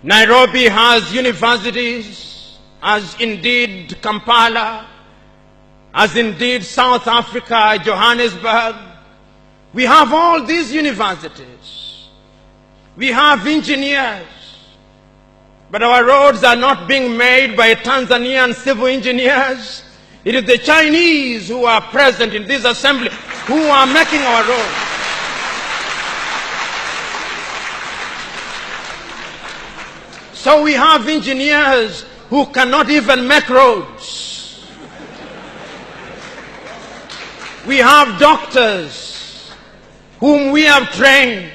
Nairobi has universities, as indeed Kampala, as indeed South Africa, Johannesburg. We have all these universities. We have engineers. But our roads are not being made by Tanzanian civil engineers. It is the Chinese who are present in this assembly who are making our roads. So we have engineers who cannot even make roads. We have doctors whom we have trained.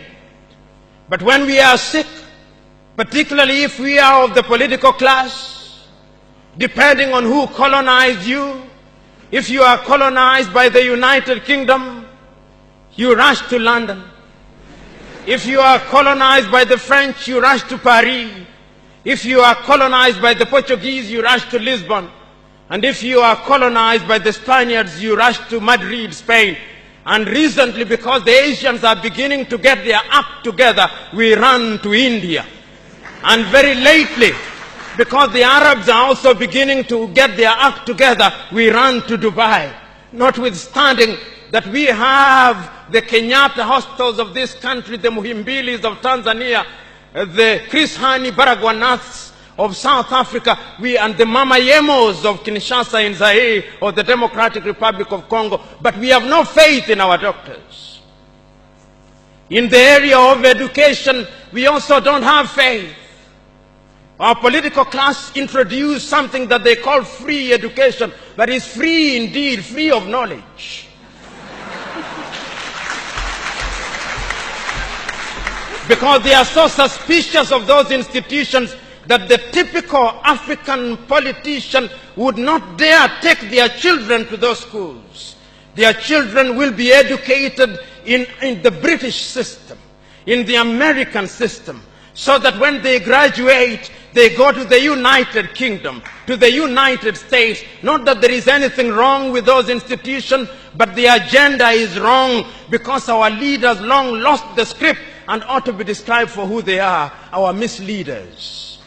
But when we are sick, particularly if we are of the political class, depending on who colonized you, if you are colonized by the United Kingdom, you rush to London. If you are colonized by the French, you rush to Paris. If you are colonized by the Portuguese, you rush to Lisbon. And if you are colonized by the Spaniards, you rush to Madrid, Spain. And recently, because the Asians are beginning to get their act together, we run to India. And very lately, because the Arabs are also beginning to get their act together, we run to Dubai. Notwithstanding that we have the Kenyatta hospitals of this country, the Muhimbilis of Tanzania, the Chris Hani Baragwanaths of South Africa, and the Mama Yemos of Kinshasa in Zaire or the Democratic Republic of Congo, but we have no faith in our doctors. In the area of education, we also don't have faith. Our political class introduced something that they call free education, but it's free indeed, free of knowledge. Because they are so suspicious of those institutions that the typical African politician would not dare take their children to those schools. Their children will be educated in the British system, in the American system, so that when they graduate, they go to the United Kingdom, to the United States. Not that there is anything wrong with those institutions, but the agenda is wrong because our leaders long lost the script and ought to be described for who they are, our misleaders.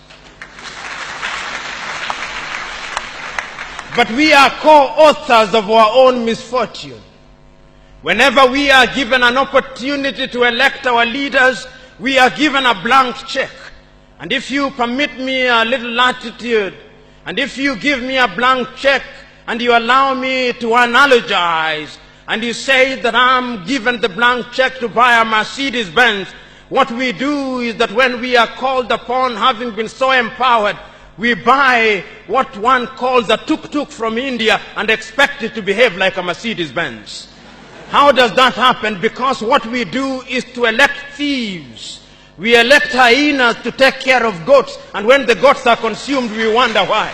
But we are co-authors of our own misfortune. Whenever we are given an opportunity to elect our leaders, we are given a blank check. And if you permit me a little latitude, and if you give me a blank check, and you allow me to analogize, and you say that I'm given the blank check to buy a Mercedes Benz, what we do is that when we are called upon, having been so empowered, we buy what one calls a tuk-tuk from India and expect it to behave like a Mercedes Benz. How does that happen? Because what we do is to elect thieves. We elect hyenas to take care of goats, and when the goats are consumed, we wonder why.